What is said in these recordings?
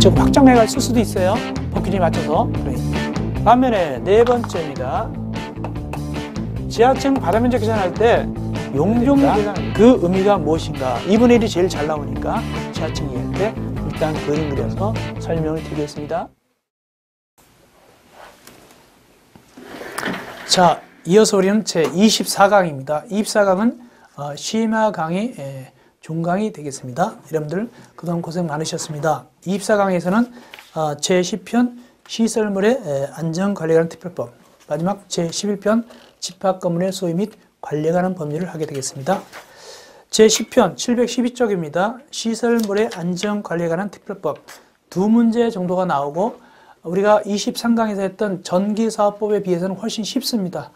조금 확장해가 쓸 수도 있어요. 법규에 맞춰서. 반면에 네 번째입니다. 지하층 바다 면적 계산할 때 용적 계산 그 의미가 무엇인가? 2분의 1이 제일 잘 나오니까 지하층 이해할 때 일단 그림 그려서 설명을 드리겠습니다. 자, 이어서 우리는 제 24강입니다. 24강은 심화 강의 종강이 되겠습니다. 여러분들 그동안 고생 많으셨습니다. 24강에서는 제10편 시설물의 안전관리에 관한 특별법, 마지막 제11편 집합 건물의 소유 및 관리에 관한 법률을 하게 되겠습니다. 제10편 712쪽입니다. 시설물의 안전관리에 관한 특별법 두 문제 정도가 나오고 우리가 23강에서 했던 전기사업법에 비해서는 훨씬 쉽습니다.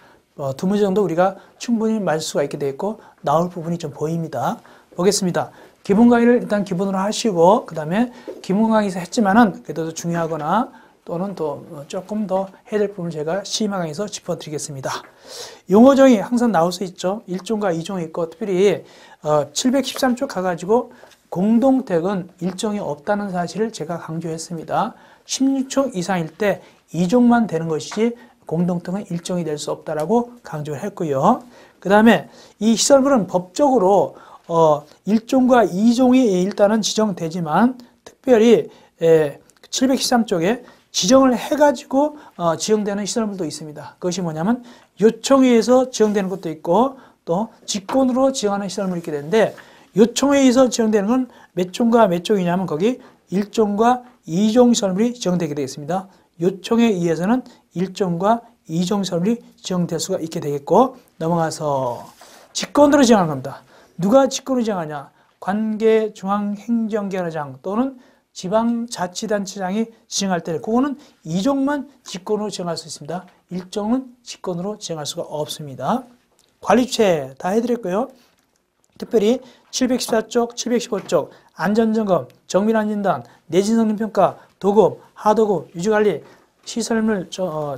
두 문제 정도 우리가 충분히 맞을 수가 있게 되어 있고 나올 부분이 좀 보입니다. 보겠습니다. 기본 강의를 일단 기본으로 하시고 그 다음에 기본 강의에서 했지만은 그래도 중요하거나 또는 또 조금 더 해야 될 부분을 제가 심화 강의에서 짚어드리겠습니다. 용어 정의 항상 나올 수 있죠. 1종과 2종이 있고 특별히 713쪽 가가지고 공동택은 1종이 없다는 사실을 제가 강조했습니다. 16종 이상일 때 2종만 되는 것이지 공동택은 1종이 될 수 없다라고 강조를 했고요. 그 다음에 이 시설물은 법적으로 1종과 2종이 일단은 지정되지만 특별히 713쪽에 지정을 해가지고 지정되는 시설물도 있습니다. 그것이 뭐냐면 요청에 의해서 지정되는 것도 있고 또 직권으로 지정하는 시설물이 있게 되는데 요청에 의해서 지정되는 건 몇 종과 몇 종이냐면 거기 1종과 2종 시설물이 지정되게 되겠습니다. 요청에 의해서는 1종과 2종 시설물이 지정될 수가 있게 되겠고 넘어가서 직권으로 지정하는 겁니다. 누가 직권으로 지정하냐? 관계중앙행정기관장 또는 지방자치단체장이 지정할 때 그거는 2종만 직권으로 지정할 수 있습니다. 1종은 직권으로 지정할 수가 없습니다. 관리주체 다 해드렸고요. 특별히 714쪽, 715쪽 안전점검, 정밀안전단, 내진성능평가, 도급, 하도급, 유지관리, 시설물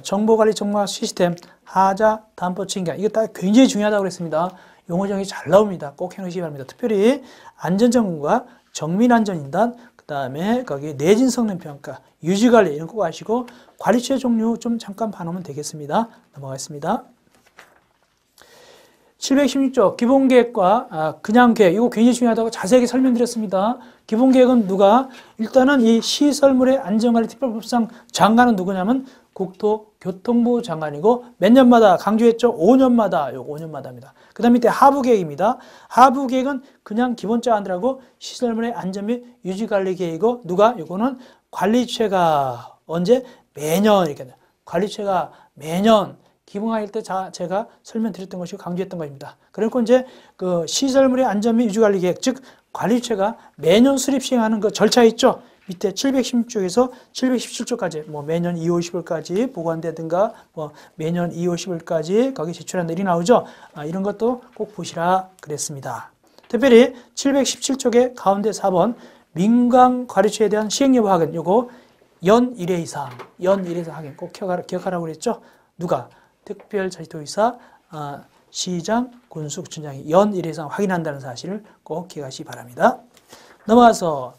정보관리 정보화 시스템, 하자, 담보 책임관 이거 다 굉장히 중요하다고 그랬습니다. 용어 정의 잘 나옵니다. 꼭 해놓으시기 바랍니다. 특별히 안전점검과 정밀안전인단 그 다음에 거기 내진성능평가, 유지관리 이런 거 꼭 아시고 관리처의 종류 좀 잠깐 봐놓으면 되겠습니다. 넘어가겠습니다. 716조 기본계획과 그냥계획 이거 굉장히 중요하다고 자세하게 설명드렸습니다. 기본계획은 누가? 일단은 이 시설물의 안전관리 특별법상 장관은 누구냐면 국토교통부 장관이고 몇 년마다 강조했죠? 5년마다 요거 5년마다입니다. 그 다음 밑에 하부계획입니다. 하부계획은 그냥 기본적 안들하고 시설물의 안전 및 유지관리 계획이고 누가? 요거는 관리처가 언제? 매년 이렇게 돼요. 관리처가 매년 기본강의 때 제가 설명드렸던 것이 강조했던 것입니다. 그리고 이제 그 시설물의 안전 및 유지관리 계획, 즉 관리처가 매년 수립 시행하는 그 절차 있죠. 밑에 716쪽에서 717쪽까지 뭐 매년 2월 10일까지 보관되든가 뭐 매년 2월 10일까지 거기 제출한다 일이 나오죠. 이런 것도 꼭 보시라 그랬습니다. 특별히 717쪽의 가운데 4번 민간 관리처에 대한 시행 여부 확인 요거 연 1회 이상 확인 꼭 기억하라고 그랬죠. 누가? 특별자치도의사, 시장, 군수구청장이 연 1회 이상 확인한다는 사실을 꼭 기억하시기 바랍니다. 넘어가서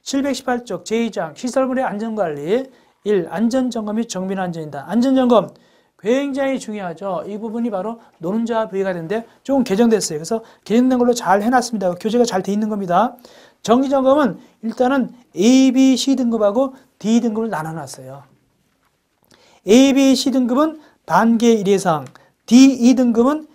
718쪽 제2장 시설물의 안전관리 1. 안전점검 및 정밀안전인단 안전점검 굉장히 중요하죠. 이 부분이 바로 노른자 부위가 되는데 조금 개정됐어요. 그래서 개정된 걸로 잘 해놨습니다. 교재가 잘 돼 있는 겁니다. 정기점검은 일단은 A, B, C 등급하고 D 등급을 나눠놨어요. A, B, C 등급은 단계 1 이상, D, 2등급은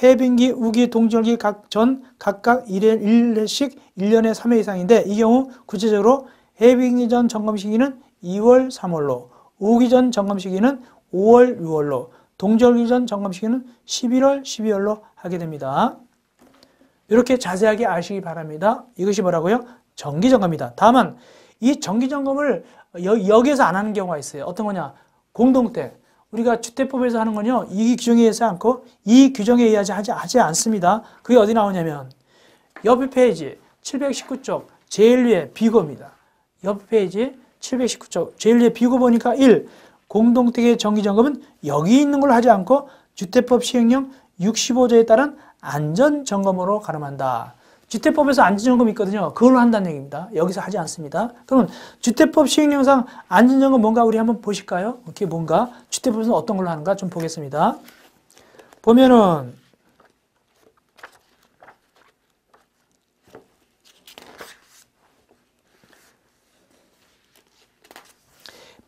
해빙기, 우기, 동절기 각각 1회씩 1년에 3회 이상인데 이 경우 구체적으로 해빙기 전 점검 시기는 2월, 3월로, 우기 전 점검 시기는 5월, 6월로, 동절기 전 점검 시기는 11월, 12월로 하게 됩니다. 이렇게 자세하게 아시기 바랍니다. 이것이 뭐라고요? 정기점검입니다. 다만 이 정기점검을 여기에서 안 하는 경우가 있어요. 어떤 거냐? 공동택. 우리가 주택법에서 하는 건요. 이 규정에 의해서 않고 이 규정에 의하지 하지 않습니다. 그게 어디 나오냐면 옆에 페이지 719쪽 제일 위에 비고입니다. 옆에 페이지 719쪽 제일 위에 비고 보니까 1. 공동택의 정기점검은 여기 있는 걸로 하지 않고 주택법 시행령 65조에 따른 안전점검으로 가름한다. 주택법에서 안전점검이 있거든요. 그걸로 한다는 얘기입니다. 여기서 하지 않습니다. 그러면 주택법 시행령상 안전점검 뭔가 우리 한번 보실까요? 그게 뭔가 주택법에서 어떤 걸로 하는가 좀 보겠습니다. 보면은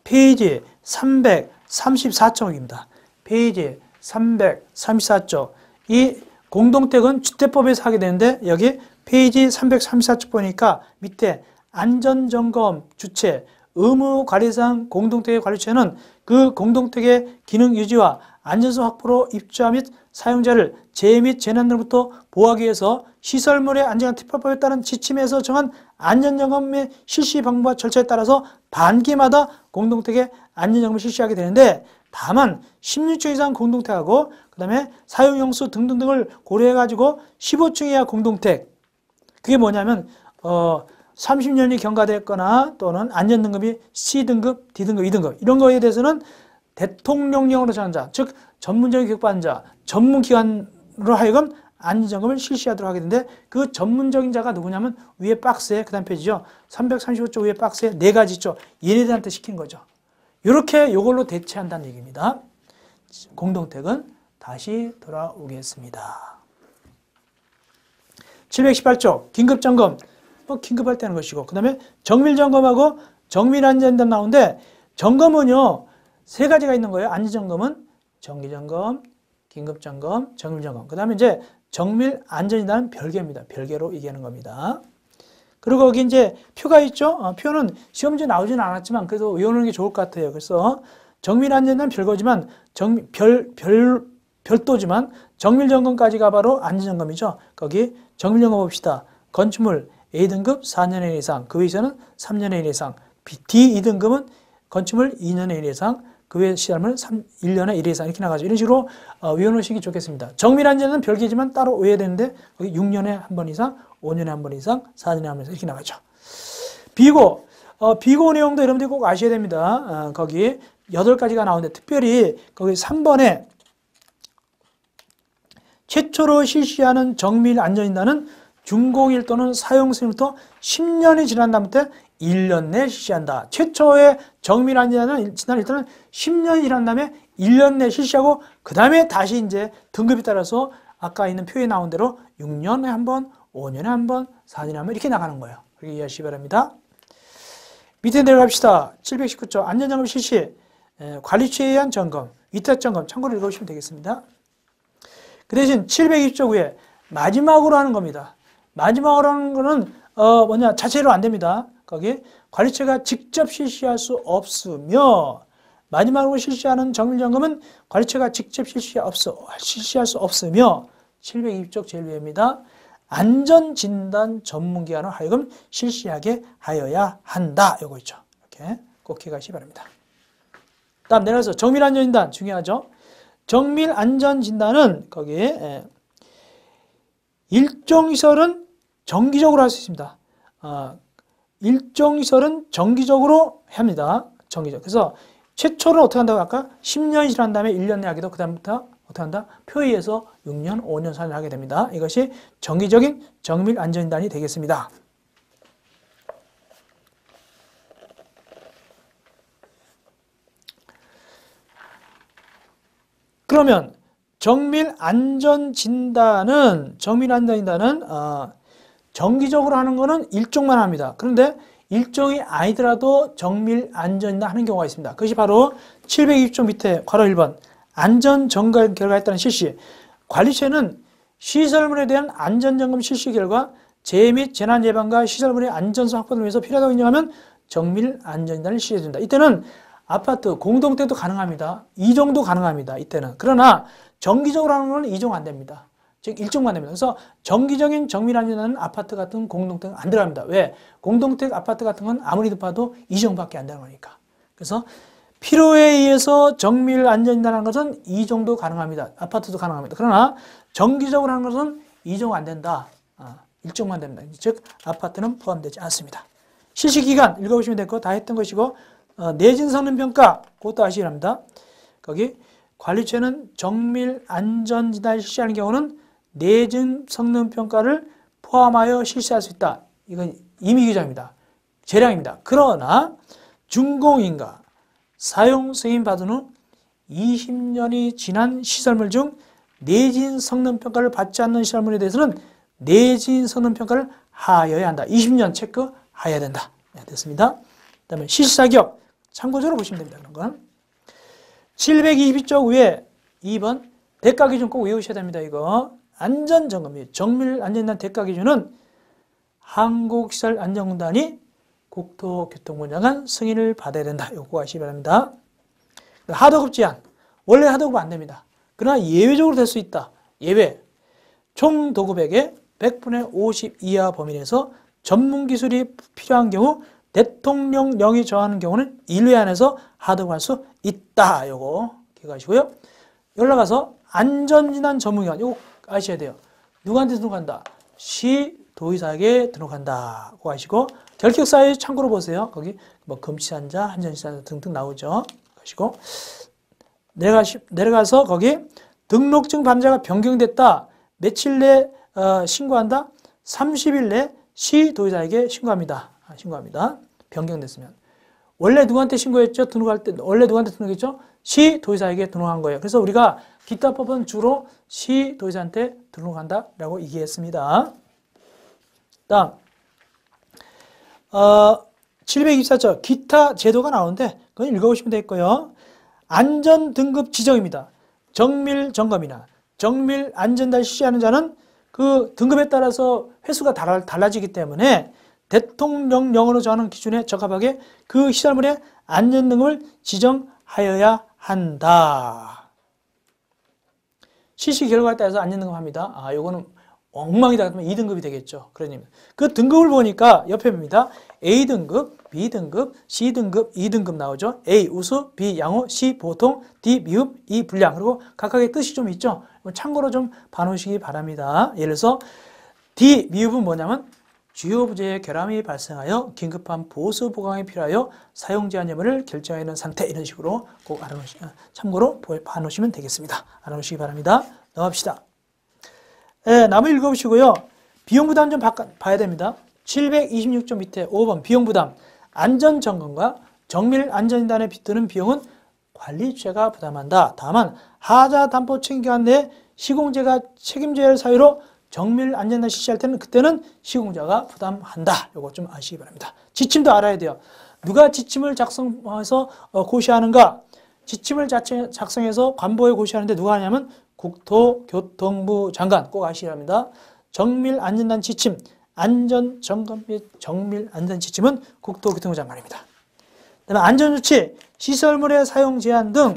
페이지 334쪽입니다. 페이지 334쪽. 이 공동택은 주택법에서 하게 되는데 여기 페이지 334쪽 보니까 밑에 안전점검 주체, 의무관리상 공동택의 관리체는 그 공동택의 기능 유지와 안전성 확보로 입주자 및 사용자를 재해 및 재난으로부터 보호하기 위해서 시설물의 안전한 특별법에 따른 지침에서 정한 안전점검의 실시 방법과 절차에 따라서 반기마다 공동택의 안전점검을 실시하게 되는데 다만 16층 이상 공동택하고 그 다음에 사용용수 등등등을 고려해가지고 15층 이하 공동택 그게 뭐냐면 30년이 경과됐거나 또는 안전등급이 C등급, D등급, E등급 이런 거에 대해서는 대통령령으로 정한 자, 즉 전문적인 교육받은 자, 전문기관으로 하여금 안전점검을 실시하도록 하게 되는데 그 전문적인 자가 누구냐면 위에 박스에 그 다음 페이지죠. 335쪽 위에 박스에 네 가지 있죠. 얘네들한테 시킨 거죠. 이렇게 이걸로 대체한다는 얘기입니다. 공동택은 다시 돌아오겠습니다. 718쪽 긴급점검 긴급할 때 하는 것이고 그 다음에 정밀점검하고 정밀안전점 나오는데 점검은요 세 가지가 있는 거예요. 안전점검은 정기점검, 긴급점검, 정밀점검 그 다음에 이제 정밀안전이라는 별개입니다. 별개로 얘기하는 겁니다. 그리고 거기 이제 표가 있죠. 표는 시험지에 나오지는 않았지만 그래도 외우는 게 좋을 것 같아요. 그래서 정밀안전은 별거지만 별도지만 정밀점검까지가 바로 안전점검이죠. 거기 정밀점검 봅시다. 건축물 A등급 4년의 1 이상, 그 위에서는 3년의 1 이상, D 2등급은 건축물 2년의 1 이상, 그 외 시설물 1년의 1 이상 이렇게 나가죠. 이런 식으로 외워놓으시기 좋겠습니다. 정밀안전은 별개지만 따로 외워야 되는데 거기 6년에 한 번 이상, 5년에 한 번 이상, 4년에 한 번 이상 이렇게 나가죠. 비고, 비고 내용도 여러분들이 꼭 아셔야 됩니다. 거기 8가지가 나오는데 특별히 거기 3번에 최초로 실시하는 정밀안전인단은 준공일 또는 사용승부터 10년이 지난 다음부터 1년 내에 실시한다. 최초의 정밀안전은 일단은 10년이 지난 다음에 1년 내에 실시하고 그 다음에 다시 이제 등급에 따라서 아까 있는 표에 나온 대로 6년에 한 번, 5년에 한 번, 4년에 한 번 이렇게 나가는 거예요. 그렇게 이해하시기 바랍니다. 밑에 내려갑시다. 719조 안전점검 실시 관리처에 의한 점검, 위탁점검 참고로 읽어보시면 되겠습니다. 그 대신 720조 위에 마지막으로 하는 겁니다. 마지막으로 하는 거는 뭐냐 자체로 안 됩니다. 거기 관리처가 직접 실시할 수 없으며 마지막으로 실시하는 정밀점검은 관리처가 직접 실시할 수 없으며 720쪽 제일 위입니다. 안전진단 전문기관으로 하여금 실시하게 하여야 한다. 요거 있죠. 이렇게 꼭 기억하시기 바랍니다. 다음 내려서 정밀안전진단 중요하죠. 정밀안전진단은 거기에 일종시설은 정기적으로 할 수 있습니다. 일종시설은 정기적으로 합니다. 정기적. 그래서 최초로 어떻게 한다고 아까 10년이 지난 다음에 1년 내 하기도 그 다음부터 어떻게 한다? 표의에서 6년, 5년, 4년 하게 됩니다. 이것이 정기적인 정밀안전진단이 되겠습니다. 그러면 정밀안전진단은 정기적으로 하는 거는 일종만 합니다. 그런데 일종이 아니더라도 정밀안전진단 하는 경우가 있습니다. 그것이 바로 720조 밑에 괄호 1번 안전점검 결과에 따른 실시. 관리처는 시설물에 대한 안전점검 실시 결과 재해 및 재난 예방과 시설물의 안전성 확보를 위해서 필요하다고 인정하면 정밀안전진단을 실시해준다. 이때는 아파트 공동택도 가능합니다. 2종도 가능합니다. 이때는. 그러나 정기적으로 하는 건 2종 안 됩니다. 즉 1종만 됩니다. 그래서 정기적인 정밀안전은 아파트 같은 공동택은 안 들어갑니다. 왜? 공동택 아파트 같은 건 아무리 높아도 2종밖에 안 되는 거니까. 그래서 필요에 의해서 정밀안전진단하는 것은 2종도 가능합니다. 아파트도 가능합니다. 그러나 정기적으로 하는 것은 2종 안 된다. 1종만 됩니다. 즉 아파트는 포함되지 않습니다. 실시기간 읽어보시면 될 거 다 했던 것이고 내진 성능평가 그것도 아시기 바랍니다. 거기 관리처는 정밀안전진단을 실시하는 경우는 내진 성능평가를 포함하여 실시할 수 있다. 이건 임의 규정입니다. 재량입니다. 그러나 준공인가 사용 승인 받은 후 20년이 지난 시설물 중 내진 성능평가를 받지 않는 시설물에 대해서는 내진 성능평가를 하여야 한다. 20년 체크하여야 된다. 네, 됐습니다. 그 다음에 실시자격 참고적으로 보시면 됩니다. 그런 건 722쪽 위에 2번 대가 기준 꼭 외우셔야 됩니다. 이거 안전점검 및 정밀 안전단 대가 기준은 한국시설안전공단이 국토교통부 장관 승인을 받아야 된다. 이거 아시기 바랍니다. 하도급 제한 원래 하도급 안 됩니다. 그러나 예외적으로 될 수 있다. 예외 총 도급액의 100분의 50 이하 범위 내에서 전문 기술이 필요한 경우 대통령령이 정하는 경우는 1회 안에서 하도급할 수 있다. 요거 기억하시고요. 연락가서 안전진단 전문기관 이거 아셔야 돼요. 누구한테 등록한다? 시도의사에게 등록한다. 그거 아시고 결격사에 참고로 보세요. 거기 뭐 금치산자, 한전시산자 등등 나오죠. 아시고 내려가서 거기 등록증 반자가 변경됐다. 며칠 내 신고한다. 30일 내 시도의사에게 신고합니다. 신고합니다. 변경됐으면. 원래 누구한테 신고했죠? 등록할 때 원래 누구한테 등록했죠? 시도의사에게 등록한 거예요. 그래서 우리가 기타법은 주로 시도의사한테 등록한다라고 얘기했습니다. 다음 724조 기타 제도가 나오는데 그건 읽어보시면 되겠고요. 안전등급 지정입니다. 정밀 점검이나 정밀 안전단을 실시하는 자는 그 등급에 따라서 횟수가 달라지기 때문에 대통령령으로 정하는 기준에 적합하게 그 시설물의 안전등급을 지정하여야 한다. 실시 결과에 따라서 안전등급 합니다. 요거는 엉망이다 그러면 2등급이 되겠죠. 그러니 그 등급을 보니까 옆에 봅니다. A등급, B등급, C등급, 2등급 나오죠. A 우수, B 양호, C 보통, D 미흡, E 불량. 그리고 각각의 뜻이 좀 있죠. 참고로 좀 봐놓으시기 바랍니다. 예를 들어서 D 미흡은 뭐냐면 주요 부재의 결함이 발생하여 긴급한 보수 보강이 필요하여 사용 제한 여부를 결정하여 있는 상태 이런 식으로 꼭 참고로 봐놓으시면 되겠습니다. 알아놓으시기 바랍니다. 넘어갑시다. 남을 읽어보시고요. 비용 부담 좀 봐야 됩니다. 726조 밑에 5번 비용 부담 안전점검과 정밀 안전진단에 빗드는 비용은 관리주체가 부담한다. 다만 하자 담보 책임기간 내에 시공자가 책임져야 할 사유로 정밀 안전단 실시할 때는 그때는 시공자가 부담한다. 이거 좀 아시기 바랍니다. 지침도 알아야 돼요. 누가 지침을 작성해서 고시하는가? 지침을 작성해서 관보에 고시하는데 누가 하냐면 국토교통부 장관 꼭 아시기 바랍니다. 정밀 안전단 지침, 안전점검 및 정밀 안전 지침은 국토교통부 장관입니다. 그다음에 안전조치, 시설물의 사용 제한 등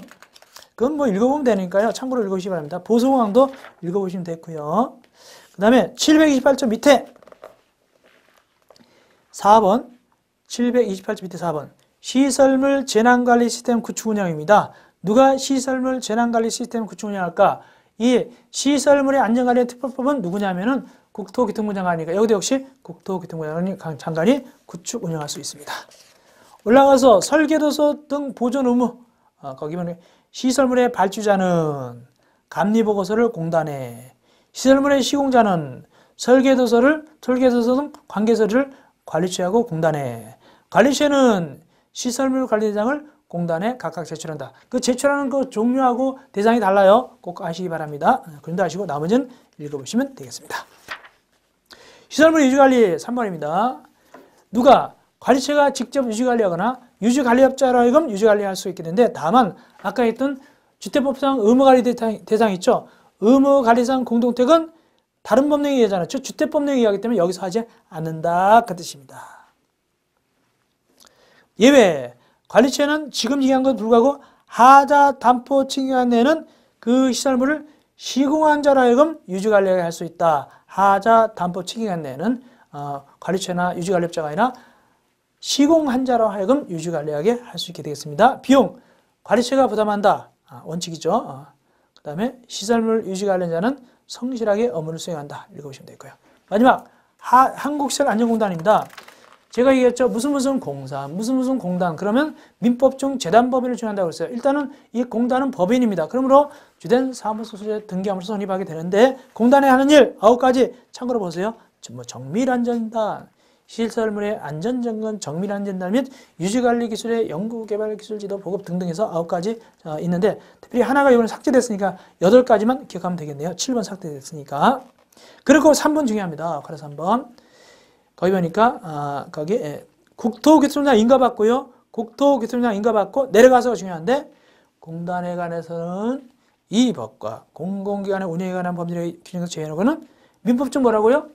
그건 뭐 읽어보면 되니까요. 참고로 읽으시기 바랍니다. 보수공항도 읽어보시면 되고요. 그 다음에 728조 밑에 4번 728조 밑에 4번 시설물 재난관리 시스템 구축 운영입니다. 누가 시설물 재난관리 시스템 구축 운영할까? 이 시설물의 안전관리 특별법은 누구냐면은 국토교통부 장관이니까 여기도 역시 국토교통부 장관이 구축 운영할 수 있습니다. 올라가서 설계도서 등 보존 의무 거기 보면 시설물의 발주자는 감리보고서를 공단에 시설물의 시공자는 설계도서 등 관계서를 관리처하고 공단에 관리처는 시설물 관리대장을 공단에 각각 제출한다. 그 제출하는 그 종류하고 대상이 달라요. 꼭 아시기 바랍니다. 그런데 아시고 나머지는 읽어보시면 되겠습니다. 시설물 유지관리 3번입니다. 누가 관리처가 직접 유지관리하거나 유지관리업자로 하여금 유지관리할 수 있게 되는데 다만 아까 했던 주택법상 의무관리 대상 있죠. 의무관리상 공동택은 다른 법령에 의하잖아요. 주택법령에 의하기 때문에 여기서 하지 않는다 그 뜻입니다. 예외 관리처는 지금 얘기한 것에 불구하고 하자 담보 책임기간 내에는 그 시설물을 시공한 자로 하여금 유지관리하게 할 수 있다. 하자 담보 책임기간 내에는 관리처나 유지관리업자가 아니라 시공한 자로 하여금 유지관리하게 할 수 있게 되겠습니다. 비용 관리처가 부담한다. 원칙이죠. 그 다음에 시설물 유지관리자는 성실하게 업무를 수행한다. 읽어보시면 되고요. 마지막 한국시설안전공단입니다. 제가 얘기했죠. 무슨 공사, 무슨 공단. 그러면 민법중 재단법인을 준한다고 했어요. 일단은 이 공단은 법인입니다. 그러므로 주된 사무소 소재 등기하면서 성립하게 되는데 공단에 하는 일 9가지 참고로 보세요. 뭐 정밀안전단, 시설물의 안전점검, 정밀안전단 및 유지관리 기술의 연구개발 기술 지도 보급 등등해서 9가지 있는데 특별히 하나가 이번에 삭제됐으니까 8가지만 기억하면 되겠네요. 7번 삭제됐으니까. 그리고 3번 중요합니다. 그래서 3번. 거기 보니까 거기 국토기술장 인가받고요. 국토기술장 인가받고 내려가서 중요한데 공단에 관해서는 이 법과 공공기관의 운영에 관한 법률의 규정에서 제외하고는 민법 중 뭐라고요?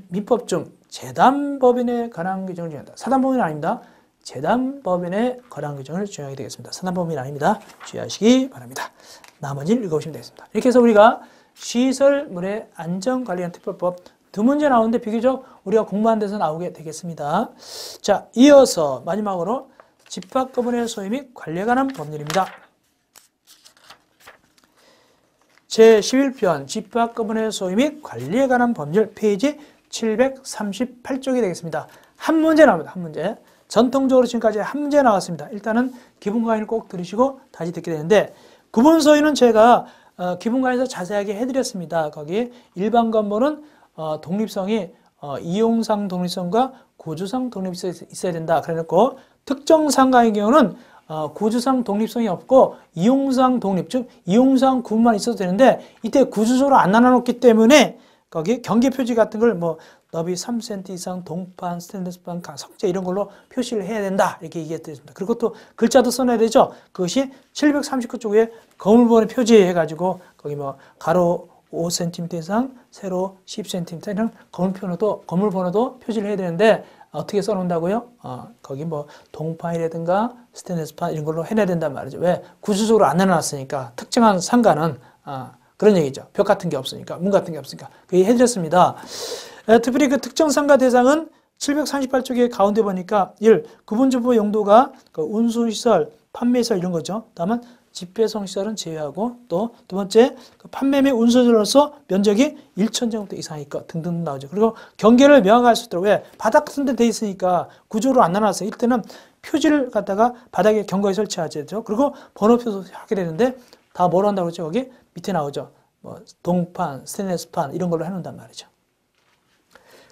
민법 중 재단법인에 관한 규정을 정한다. 사단법인은 아닙니다. 재단법인에 관한 규정을 정하게 되겠습니다. 사단법인 아닙니다. 주의하시기 바랍니다. 나머지를 읽어보시면 되겠습니다. 이렇게 해서 우리가 시설물의 안전관리한 특별법 2문제 나오는데 비교적 우리가 공부한 데서 나오게 되겠습니다. 자, 이어서 마지막으로 집합금원의 소유 및 관리에 관한 법률입니다. 제11편 집합금원의 소유 및 관리에 관한 법률 페이지 738쪽이 되겠습니다. 한 문제 나옵니다. 한 문제. 전통적으로 지금까지 한 문제 나왔습니다. 일단은 기본 강의를 꼭 들으시고 다시 듣게 되는데 구분 소유는 제가 기본 강의에서 자세하게 해드렸습니다. 거기 일반 건물은 독립성이 이용상 독립성과 구조상 독립성이 있어야 된다. 그래놓고 특정 상가의 경우는 구조상 독립성이 없고 이용상 독립, 즉 이용상 구분만 있어도 되는데 이때 구조적으로 안 나눠놓기 때문에 거기 경계 표지 같은 걸 뭐 너비 3cm 이상 동판, 스테인리스판, 석재 이런 걸로 표시를 해야 된다. 이렇게 얘기했습니다. 그리고 또 글자도 써놔야 되죠. 그것이 739쪽에 거물번호 표지해가지고 거기 뭐 가로 5cm 이상, 세로 10cm 이런 거물번호도 표시를 해야 되는데 어떻게 써놓는다고요? 거기 뭐 동판이라든가 스테인리스판 이런 걸로 해내야 된단 말이죠. 왜? 구조적으로 안 내놨으니까 특정한 상가는 그런 얘기죠. 벽 같은 게 없으니까, 문 같은 게 없으니까. 그 얘기 해드렸습니다. 특별히 그 특정 상가 대상은 738쪽에 가운데 보니까 1. 구분정보 용도가 그 운수시설, 판매시설 이런 거죠. 다음은 집배송시설은 제외하고 또 두 번째 그 판매 및 운수시설로서 면적이 1,000제곱미터 이상일 것 등등 나오죠. 그리고 경계를 명확할 수 있도록 왜? 바닥 같은 데 돼 있으니까 구조로 안 나눠놨어요. 이때는 표지를 갖다가 바닥에 경고에 설치하죠. 그리고 번호표도 하게 되는데 다 뭐로 한다고 그랬죠? 거기 밑에 나오죠. 뭐 동판, 스테인리스판 이런 걸로 해놓는단 말이죠.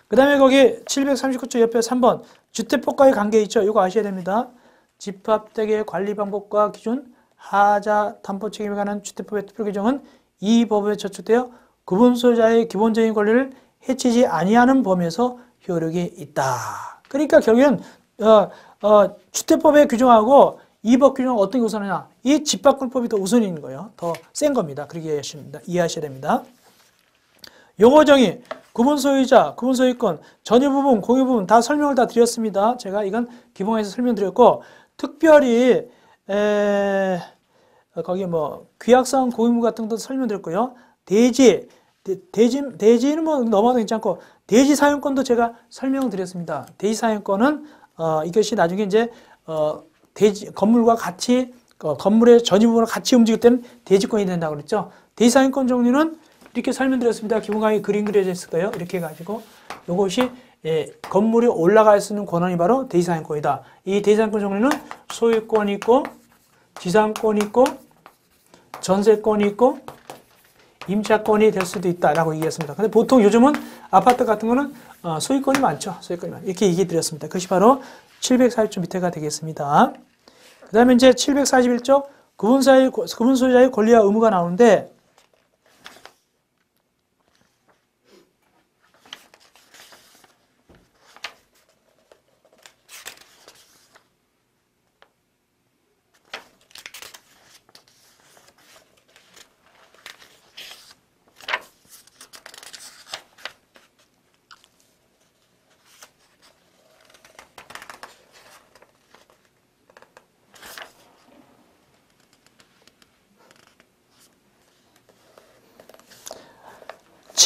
그 다음에 거기 739쪽 옆에 3번 주택법과의 관계 있죠. 이거 아셔야 됩니다. 집합택의 관리 방법과 기준, 하자 담보 책임에 관한 주택법의 특별 규정은 이 법에 저촉되어 구분 소유자의 기본적인 권리를 해치지 아니하는 범위에서 효력이 있다. 그러니까 결국엔 주택법의 규정하고 이 법 규정은 어떤 게 우선하냐? 이 집합권법이 더 우선인 거예요. 더 센 겁니다. 그렇게 이해하셔야 됩니다. 용어 정의, 구분 소유자, 구분 소유권, 전유 부분, 공유 부분 다 설명을 다 드렸습니다. 제가 이건 기본에서 설명드렸고 특별히 거기 뭐 규약사항 공유무 같은 것도 설명드렸고요. 대지는 뭐 넘어도 괜찮고 대지 사용권도 제가 설명드렸습니다. 대지 사용권은 이것이 나중에 이제 대지 건물과 같이 건물의 전유 부분을 같이 움직일 때는 대지권이 된다고 그랬죠. 대지 사용권 종류는 이렇게 설명드렸습니다. 기본 강의 그림 그려져 있을 거예요. 이렇게 해가지고 이것이 건물이 올라갈 수 있는 권한이 바로 대지사용권이다. 이 대지사용권 종류는 소유권이 있고 지상권이 있고 전세권이 있고 임차권이 될 수도 있다라고 얘기했습니다. 근데 보통 요즘은 아파트 같은 거는 소유권이 많죠. 소유권이 많죠. 이렇게 얘기 드렸습니다. 그것이 바로 740조 밑에가 되겠습니다. 그 다음에 이제 741조 구분 소유자의 권리와 의무가 나오는데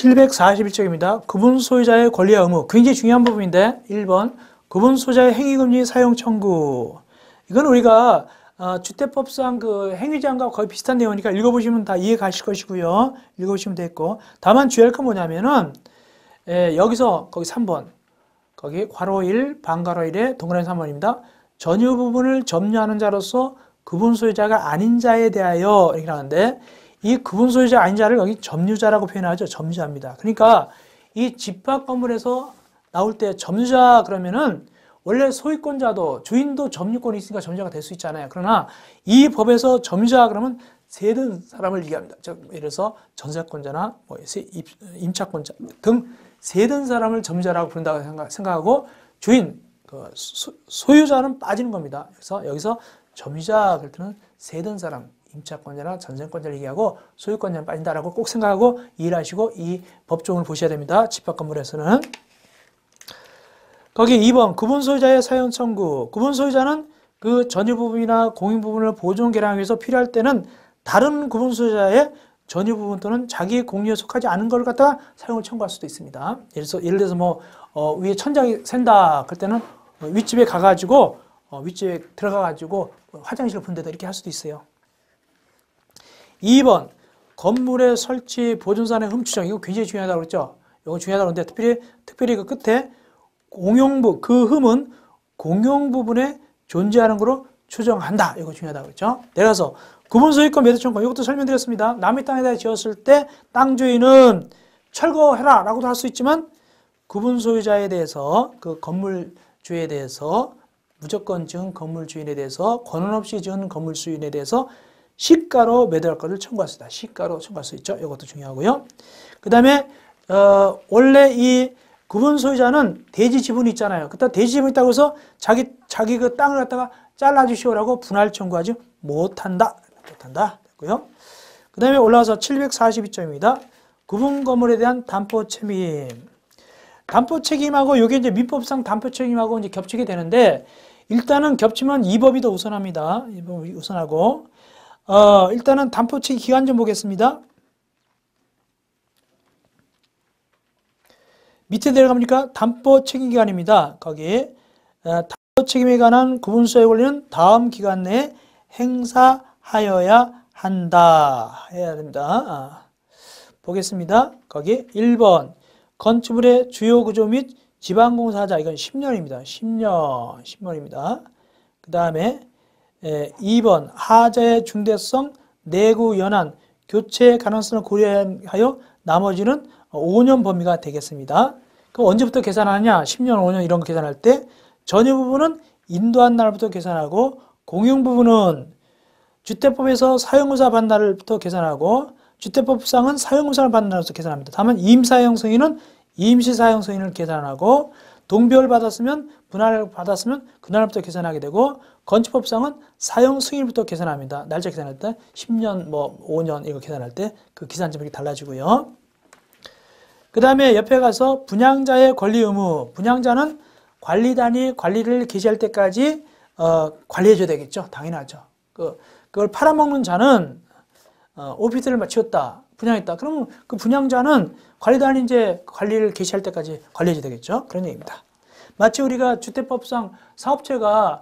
(741쪽입니다) 구분 소유자의 권리와 의무 굉장히 중요한 부분인데 1번 구분 소유자의 행위금지 사용 청구 이건 우리가 주택법상 그 행위제한과 거의 비슷한 내용이니까 읽어보시면 다 이해 가실 것이고요. 읽어보시면 됐고 다만 주의할 건 뭐냐면은 여기서 거기 3번 거기 괄호 1 반괄호 1에 동그라미 3번입니다. 전유 부분을 점유하는 자로서 구분 소유자가 아닌 자에 대하여 이렇게 나오는데 이 구분 소유자 아닌 자를 여기 점유자라고 표현하죠. 점유자입니다. 그러니까 이 집합 건물에서 나올 때 점유자 그러면은 원래 소유권자도 주인도 점유권이 있으니까 점유자가 될 수 있잖아요. 그러나 이 법에서 점유자 그러면 세든 사람을 얘기합니다. 즉 예를 들어서 전세권자나 뭐 임차권자 등 세든 사람을 점유자라고 부른다고 생각하고 주인 그 소유자는 빠지는 겁니다. 그래서 여기서 점유자 그럴 때는 세든 사람 임차권자나 전세권자를 얘기하고 소유권자는 빠진다라고 꼭 생각하고 이해를 하시고 이 법조문을 보셔야 됩니다. 집합 건물에서는. 거기 2번 구분 소유자의 사용 청구. 구분 소유자는 그 전유 부분이나 공유 부분을 보존 개량하기 위해서 필요할 때는 다른 구분 소유자의 전유 부분 또는 자기 공유에 속하지 않은 걸 갖다가 사용을 청구할 수도 있습니다. 예를 들어서 뭐 위에 천장이 샌다 그럴 때는 윗집에 가가지고 윗집에 들어가가지고 화장실을 푼데다 이렇게 할 수도 있어요. 2번 건물의 설치 보존산의 흠추정. 이거 굉장히 중요하다고 그랬죠. 이거 중요하다고 그러는데 특별히 그 끝에 공용부 그 흠은 공용 부분에 존재하는 거로 추정한다. 이거 중요하다고 그랬죠. 내려서 구분소유권 매도청구 이것도 설명드렸습니다. 남의 땅에다 지었을 때 땅 주인은 철거해라 라고도 할 수 있지만 구분소유자에 대해서 그 건물주에 대해서 무조건 지은 건물주인에 대해서 권한 없이 지은 건물주인에 대해서 시가로 매도할 것을 청구할 수 있다. 시가로 청구할 수 있죠. 이것도 중요하고요. 그 다음에 원래 이 구분 소유자는 대지 지분이 있잖아요. 그때 대지 지분이 있다고 해서 자기 그 땅을 갖다가 잘라주시오라고 분할 청구하지 못한다. 됐고요. 그 다음에 올라와서 742점입니다. 구분 건물에 대한 담보 책임. 담보 책임하고 이게 이제 민법상 담보 책임하고 이제 겹치게 되는데 일단은 겹치면 이 법이 더 우선합니다. 이 법이 우선하고 일단은 담보 책임 기간 좀 보겠습니다. 밑에 내려가보니까 담보 책임 기간입니다. 거기 담보 책임에 관한 구분소유의 권리는 다음 기간 내에 행사하여야 한다. 해야 됩니다. 보겠습니다. 거기 1번 건축물의 주요 구조 및 지방공사자 이건 10년입니다. 10년입니다. 그 다음에 2번 하자의 중대성, 내구 연한, 교체 가능성을 고려하여 나머지는 5년 범위가 되겠습니다. 그럼 언제부터 계산하느냐? 10년, 5년 이런 거 계산할 때 전유 부분은 인도한 날부터 계산하고 공용 부분은 주택법에서 사용의사 받는 날부터 계산하고 주택법상은 사용의사를 받는 날부터 계산합니다. 다만 임사용 승인은 임시사용 승인을 계산하고 동별 받았으면 분할 받았으면 그날부터 계산하게 되고 건축법상은 사용 승인부터 계산합니다. 날짜 계산할 때 10년 뭐 5년 이거 계산할 때 그 계산점이 달라지고요. 그 다음에 옆에 가서 분양자의 권리 의무. 분양자는 관리단이 관리를 개시할 때까지 관리해줘야 되겠죠. 당연하죠. 그걸 팔아먹는 자는 오피스를 지었다, 분양했다. 그러면 그 분양자는 관리단이 이제 관리를 개시할 때까지 관리해줘야 되겠죠. 그런 얘기입니다. 마치 우리가 주택법상 사업체가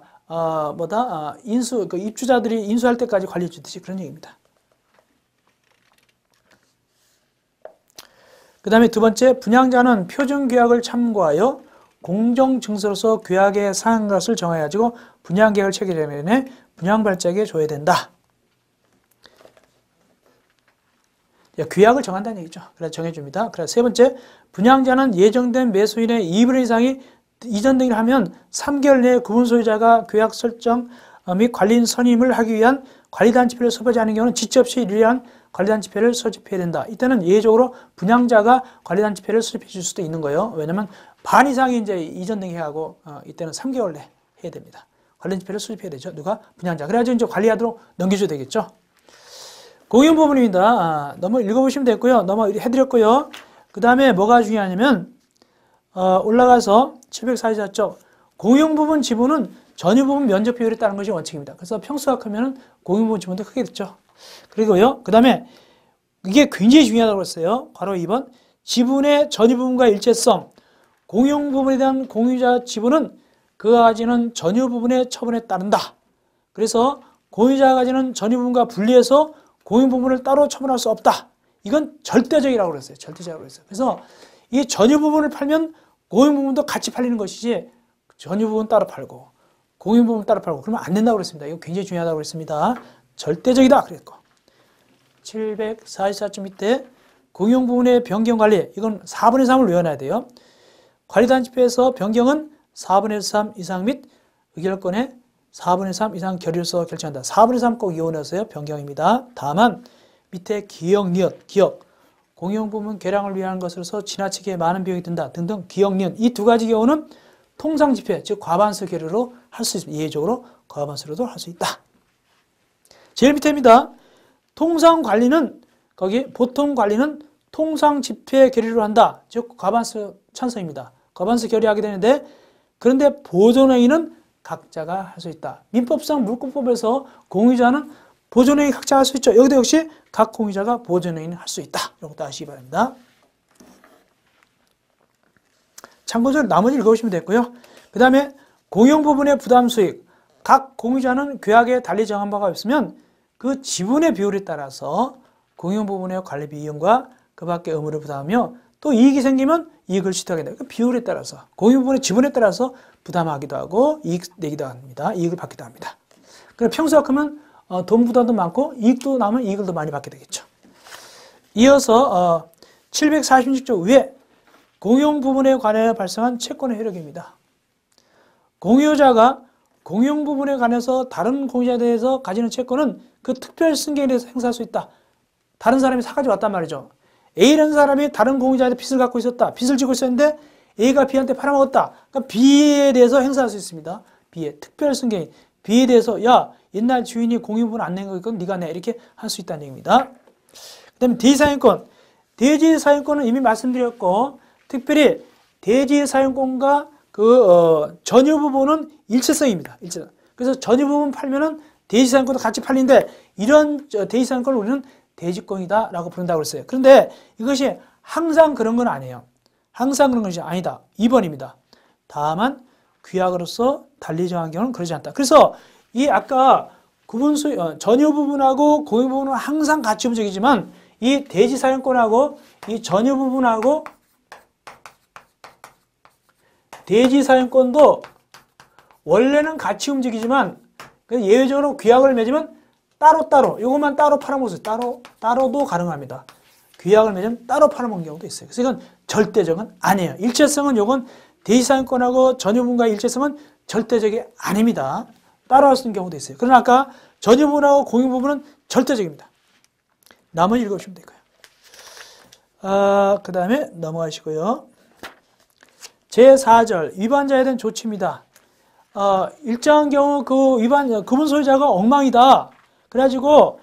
입주자들이 인수할 때까지 관리해주듯이 그런 얘기입니다. 그 다음에 두 번째, 분양자는 표준계약을 참고하여 공정증서로서 계약에 상한 것을 정해가지고 분양계약을 체결하면 분양발자에게 줘야 된다. 계약을 정한다는 얘기죠. 그래서 정해줍니다. 그래서 세 번째, 분양자는 예정된 매수인의 2분의 이상이 이전 등을 하면 3개월 내에 구분소유자가 계약 설정 및 관리인 선임을 하기 위한 관리단체표를 소집하지 않은 경우는 지체 없이 유리한 관리단체표를 소집해야 된다. 이때는 예외적으로 분양자가 관리단체표를 소집해 줄 수도 있는 거예요. 왜냐면 반 이상이 이제 이전 등기해야 하고 이때는 3개월 내에 해야 됩니다. 관리단체표를 소집해야 되죠. 누가? 분양자. 그래야지 이제 관리하도록 넘겨줘야 되겠죠. 공용 부분입니다. 너무 읽어보시면 됐고요. 너무 해드렸고요. 그 다음에 뭐가 중요하냐면 올라가서 744쪽 공용 부분 지분은 전유 부분 면적 비율에 따른 것이 원칙입니다. 그래서 평수가 크면 공용 부분 지분도 크게 됐죠. 그리고요. 그 다음에 이게 굉장히 중요하다고 했어요. 바로 2번 지분의 전유 부분과 일체성. 공용 부분에 대한 공유자 지분은 그가 가지는 전유 부분의 처분에 따른다. 그래서 공유자가 가지는 전유 부분과 분리해서 공용 부분을 따로 처분할 수 없다. 이건 절대적이라고 그랬어요. 절대적이라고 그랬어요. 그래서 이 전유 부분을 팔면 공용 부분도 같이 팔리는 것이지 전유 부분 따로 팔고 공용 부분 따로 팔고 그러면 안 된다고 그랬습니다. 이거 굉장히 중요하다고 그랬습니다. 절대적이다 그랬고 744점 밑에 공용 부분의 변경 관리, 이건 4분의 3을 외워놔야 돼요. 관리단체표에서 변경은 4분의 3 이상 및 의결권의 4분의 3 이상 결의로서 결정한다. 4분의 3 꼭 이용해서요. 변경입니다. 다만 밑에 기역, 니엇, 기역, 공용 부분 개량을 위한 것으로서 지나치게 많은 비용이 든다 등등 기역, 니엇, 이 두 가지 경우는 통상집회, 즉 과반수 결의로 할 수 있습니다. 이해적으로 과반수로도 할 수 있다. 제일 밑에입니다. 통상관리는 거기 보통 관리는 통상집회 결의로 한다. 즉 과반수 찬성입니다. 과반수 결의하게 되는데 그런데 보존행위는 각자가 할 수 있다. 민법상 물권법에서 공유자는 보존행위 각자가 할 수 있죠. 여기도 역시 각 공유자가 보존행위는 할 수 있다. 이런 것도 아시기 바랍니다. 참고적으로 나머지 읽어보시면 됐고요. 그 다음에 공용 부분의 부담 수익. 각 공유자는 규약에 달리 정한 바가 없으면 그 지분의 비율에 따라서 공용 부분의 관리비 이용과 그 밖의 의무를 부담하며 또 이익이 생기면 이익을 취득하게 된다. 그 비율에 따라서 공용 부분의 지분에 따라서 부담하기도 하고 이익 내기도 합니다. 이익을 받기도 합니다. 그래서 평소만큼은 돈 부담도 많고 이익도 나면 이익을 더 많이 받게 되겠죠. 이어서 746조 위에 공용 부분에 관하여 발생한 채권의 효력입니다. 공유자가 공용 부분에 관해서 다른 공유자에 대해서 가지는 채권은 그 특별 승계에 대해서 행사할 수 있다. 다른 사람이 사가지고 왔단 말이죠. A라는 사람이 다른 공유자한테 빚을 갖고 있었다. 빚을 지고 있었는데 A가 B한테 팔아먹었다. 그러니까 B에 대해서 행사할 수 있습니다. B의 특별 승계. B에 대해서 야 옛날 주인이 공유 부분 안 낸 거 이건 네가 내 이렇게 할 수 있다는 얘기입니다. 그 다음에 대지사용권. 대지사용권은 이미 말씀드렸고 특별히 대지사용권과 전유 부분은 일체성입니다. 일체성. 그래서 전유 부분 팔면은 대지사용권도 같이 팔린데 이런 대지사용권을 우리는 대지권이다라고 부른다고 그랬어요. 그런데 이것이 항상 그런 건 아니에요. 항상 그런 것이 아니다. 2번입니다. 다만 규약으로서 달리 정한 경우는 그러지 않다. 그래서 이 아까 전유 부분하고 공유 부분은 항상 같이 움직이지만 이 대지사용권하고 이 전유 부분하고 대지사용권도 원래는 같이 움직이지만 예외적으로 규약을 맺으면 따로따로 이것만 따로 팔아먹어요. 따로도 가능합니다. 규약을 맺으면 따로 팔아먹는 경우도 있어요. 그래서 이건 절대적은 아니에요. 일체성은 이건 대지사용권하고 전유부분과의 일체성은 절대적이 아닙니다. 따로 할 수 있는 경우도 있어요. 그러나 아까 전유부분하고 공유부분은 절대적입니다. 나머지 읽어주시면 되고요. 그 다음에 넘어가시고요. 제4절 위반자에 대한 조치입니다. 일정한 경우 구분 소유자가 엉망이다. 그래가지고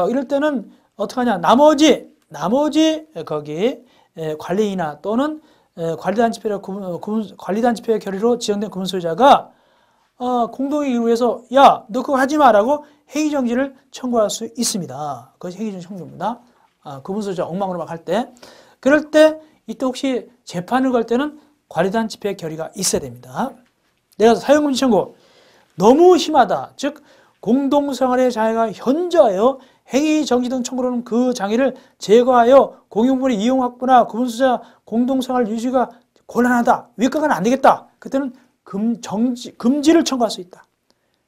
이럴 때는 어떻게 하냐? 나머지 거기 관리인이나 또는 관리단체표의 결의로 지정된 구분 소유자가 공동이익을 위해서 야 너 그거 하지 마라고 행위정지를 청구할 수 있습니다. 그것이 행위정지 청구입니다. 구분 소유자 엉망으로 막 할 때 그럴 때 이때 혹시 재판을 걸 때는 관리단체표의 결의가 있어야 됩니다. 내가 사용금지 청구 너무 심하다. 즉 공동생활의 장애가 현저하여 행위정지 등 청구로는 그 장애를 제거하여 공용물의 이용 확보나 구분소유자 공동생활 유지가 곤란하다. 위법은 안 되겠다. 그때는 금지를 청구할 수 있다.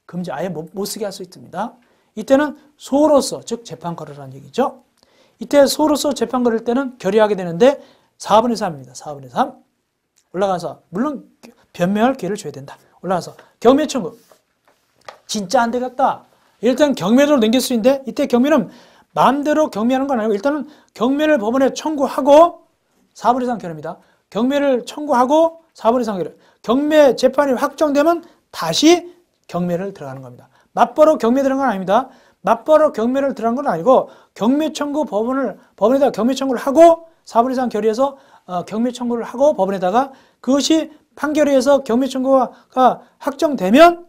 금지 아예 못 쓰게 할 수 있습니다. 이때는 소로서 즉 재판 걸으라는 얘기죠. 이때 소로서 재판 걸을 때는 결의하게 되는데 4분의 3입니다. 4분의 3 올라가서 물론 변명할 기회를 줘야 된다. 올라가서 경매 청구 진짜 안 되겠다. 일단 경매로 넘길 수 있는데 이때 경매는 마음대로 경매하는 건 아니고 일단은 경매를 법원에 청구하고 4분의 3 결의입니다. 경매를 청구하고 4분의 3 결의. 경매 재판이 확정되면 다시 경매를 들어가는 겁니다. 맞벌어 경매 들어간 건 아닙니다. 맞벌어 경매를 들어간 건 아니고 경매 청구 법원에다가 경매 청구를 하고 4분의 3 결의해서 경매 청구를 하고 법원에다가 그것이 판결에 의해서 경매 청구가 확정되면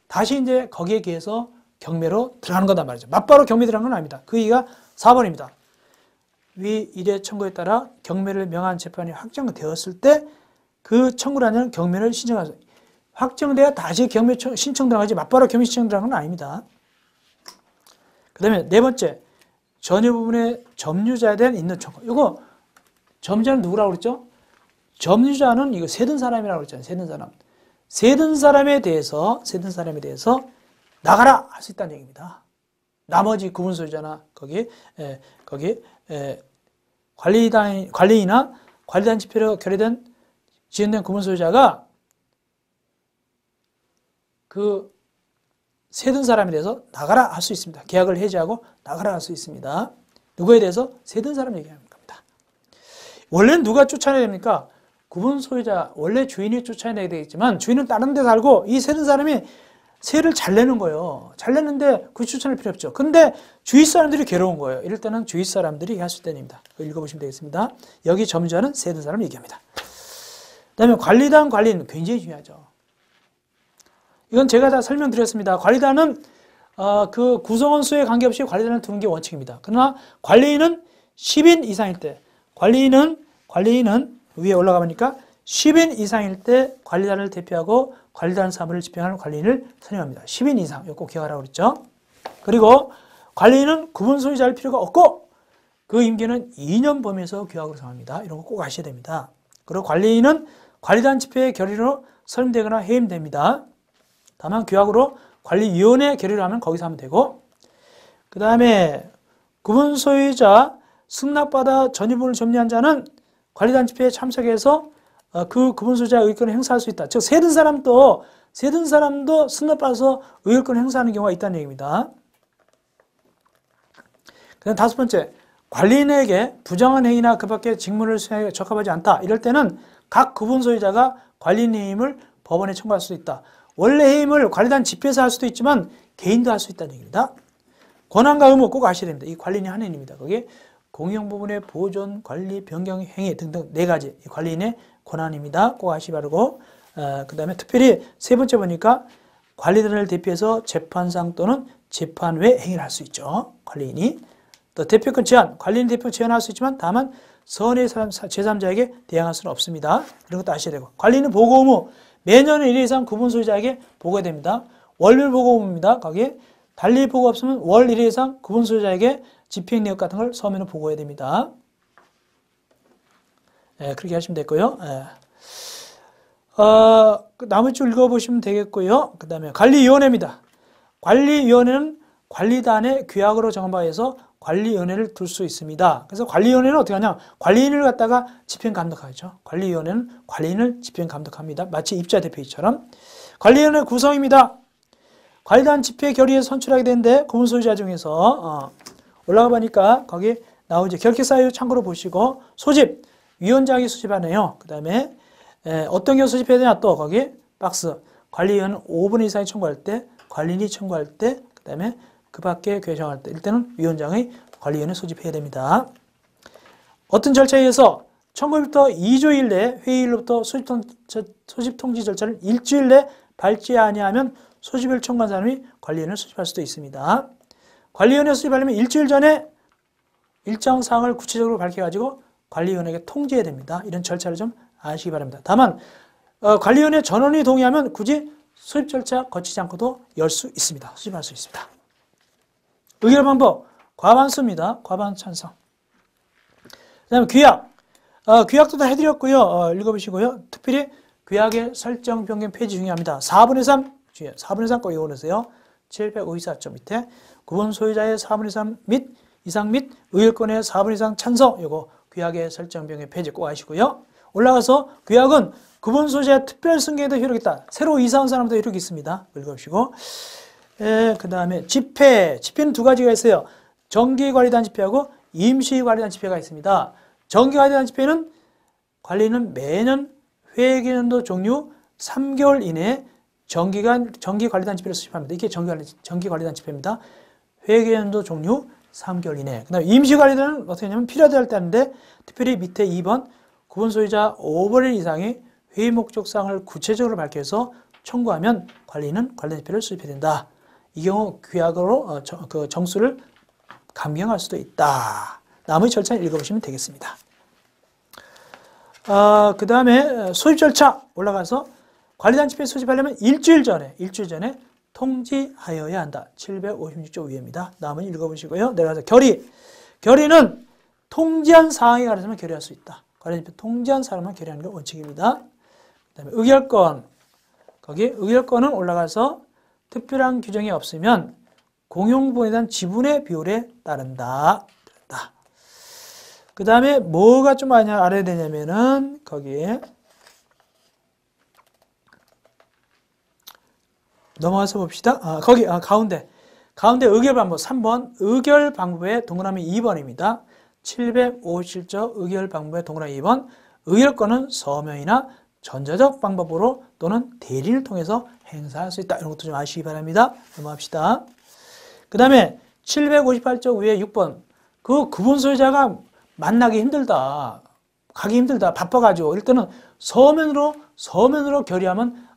다시 이제 거기에 기해서 경매로 들어가는 거단 말이죠. 맞바로 경매 들어간 건 아닙니다. 그 이유가 4번입니다. 위 1의 청구에 따라 경매를 명한 재판이 확정되었을 때 그 청구를 하는 경매를 신청하죠. 확정돼야 다시 경매 신청 들어가지 맞바로 경매 신청 들어간 건 아닙니다. 그 다음에 네 번째, 전유 부분의 점유자에 대한 있는 청구. 이거 점유자는 누구라고 그랬죠? 점유자는 이거 세든 사람이라고 그랬잖아요. 세든 사람. 세든 사람에 대해서 나가라 할 수 있다는 얘기입니다. 나머지 구분 소유자나 거기 관리인이나 관리단 지표로 결의된 지연된 구분 소유자가 그 세든 사람에 대해서 나가라 할 수 있습니다. 계약을 해지하고 나가라 할 수 있습니다. 누구에 대해서? 세든 사람 얘기하는 겁니다. 원래는 누가 쫓아내야 됩니까? 구분 소유자, 원래 주인이 쫓아내야 되겠지만 주인은 다른 데 살고 이 세든 사람이 세를 잘 내는 거예요. 잘 내는데 굳이 쫓아낼 필요 없죠. 근데 주위 사람들이 괴로운 거예요. 이럴 때는 주위 사람들이 할 수 있다는 얘기입니다. 읽어보시면 되겠습니다. 여기 점주자는 세든 사람을 얘기합니다. 그 다음에 관리단, 관리는 굉장히 중요하죠. 이건 제가 다 설명드렸습니다. 관리단은 그 구성원 수에 관계없이 관리단을 두는 게 원칙입니다. 그러나 관리인은 10인 이상일 때, 관리인은 위에 올라가 보니까 10인 이상일 때 관리단을 대표하고 관리단 사무를 집행하는 관리인을 선임합니다. 10인 이상, 이거 꼭 기억하라고 그랬죠. 그리고 관리인은 구분 소유자일 필요가 없고 그 임기는 2년 범위에서 규약으로 정합니다. 이런 거 꼭 아셔야 됩니다. 그리고 관리인은 관리단 집회의 결의로 선임되거나 해임됩니다. 다만 규약으로 관리위원회 결의를 하면 거기서 하면 되고, 그 다음에 구분 소유자 승낙받아 전유분을 점유한 자는 관리단 집회에 참석해서 그 구분 소유자의 의결권을 행사할 수 있다. 즉 세든 사람도 승낙받아서 의결권을 행사하는 경우가 있다는 얘기입니다. 그다음 다섯 번째, 관리인에게 부정한 행위나 그 밖의 직무를 수행하기에 적합하지 않다. 이럴 때는 각 구분 소유자가 관리인 해임을 법원에 청구할 수도 있다. 원래 해임을 관리단 집회에서 할 수도 있지만 개인도 할 수 있다는 얘기입니다. 권한과 의무 꼭 아셔야 됩니다. 이 관리인이 하는 일입니다. 거기에 공용 부분의 보존, 관리, 변경, 행위 등등 4가지 관리인의 권한입니다. 꼭 아시기 바라고, 그 다음에 특별히 세 번째 보니까 관리단을 대표해서 재판상 또는 재판 외 행위를 할 수 있죠. 관리인이. 또 대표권 제한, 관리인 대표권 제한할 수 있지만 다만 선의 제3자에게 대항할 수는 없습니다. 이런 것도 아셔야 되고, 관리인은 보고 의무, 매년 1회 이상 구분 소유자에게 보고해야 됩니다. 월별 보고 의무입니다. 거기에 달리 보고 없으면 월 1회 이상 구분 소유자에게 집행 내역 같은 걸 서면으로 보고해야 됩니다. 그렇게 하시면 되고요. 나머지 줄 읽어보시면 되겠고요. 그 다음에 관리위원회입니다. 관리위원회는 관리단의 규약으로 정한 바에 의해서 관리위원회를 둘 수 있습니다. 그래서 관리위원회는 어떻게 하냐? 관리인을 갖다가 집행 감독하죠. 관리위원회는 관리인을 집행 감독합니다. 마치 입자 대표이처럼. 관리위원회 구성입니다. 관리단 집회 결의에 선출하게 되는데 구분 소유자 중에서 올라가 보니까 거기 나오죠. 결계 사유 참고로 보시고, 소집 위원장이 수집하네요. 그 다음에 어떤 경우 수집해야 되냐, 또 거기 박스 관리위원은 5분 이상이 청구할 때, 관리인이 청구할 때, 그 다음에 그 밖에 결정할 때, 이때는 위원장의 관리위원회 소집해야 됩니다. 어떤 절차에 의해서 청구일부터 2주일 내 회의일로부터 소집 통지 절차를 일주일 내 밟지 아니하면 소집을 청구한 사람이 관리위원회를 소집할 수도 있습니다. 관리위원회 소집하려면 일주일 전에 일정 사항을 구체적으로 밝혀가지고 관리위원회에게 통지해야 됩니다. 이런 절차를 좀 아시기 바랍니다. 다만 관리위원회 전원이 동의하면 굳이 소집 절차 거치지 않고도 열 수 있습니다. 소집할 수 있습니다. 의결 방법, 과반수입니다. 과반 찬성. 그 다음에 규약. 규약도 다 해드렸고요. 읽어보시고요. 특별히 규약의 설정 변경 폐지 중요합니다. 4분의 3 중요해요. 4분의 3 꼭 읽어놓으세요. 754점 밑에 구분 소유자의 4분의 3 및 이상 및 의결권의 4분의 이상 찬성, 요거 규약의 설정 변경 폐지 꼭 아시고요. 올라가서 규약은 구분 소유자의 특별 승계에도 효력이 있다. 새로 이사 온 사람도 효력이 있습니다. 읽어보시고. 그 다음에 집회는 두 가지가 있어요. 정기관리단 집회하고 임시관리단 집회가 있습니다. 정기관리단 집회는 관리는 매년 회계연도 종료 3개월 이내에 정기관리단 집회를 수집합니다. 이게 정기관리단 집회입니다. 회계연도 종료 3개월 이내. 그 다음에 임시관리단은 어떻게 하냐면 필요하다 할 때 하는데, 특별히 밑에 2번 구분 소유자 5번 이상의 회의 목적사항을 구체적으로 밝혀서 청구하면 관리는 관리단 집회를 수집해야 된다. 이 경우 규약으로 그 정수를 감경할 수도 있다. 나머지 절차는 읽어보시면 되겠습니다. 그 다음에 소집 절차 올라가서 관리단 집회 소집하려면 일주일 전에 통지하여야 한다. 756조 위에입니다. 나머지 읽어보시고요. 내려가서 결의는 통지한 사항에 관해서만 결의할 수 있다. 관리단 집회 통지한 사항만 결의하는 게 원칙입니다. 그 다음에 의결권. 거기 의결권은 올라가서 특별한 규정이 없으면 공용부분에 대한 지분의 비율에 따른다. 그 그 다음에 뭐가 좀 알아야 되냐면은 거기에 넘어가서 봅시다. 거기 가운데 의결 방법 3번 의결 방법의 동그라미 2번입니다. 757조 의결 방법의 동그라미 2번 의결권은 서명이나 전자적 방법으로 또는 대리를 통해서 행사할 수 있다. 이런 것도 좀 아시기 바랍니다. 넘어갑시다. 그 다음에 758조 위에 6번 구분 소유자가 만나기 힘들다. 가기 힘들다. 바빠가지고 일단은 서면으로 결의하면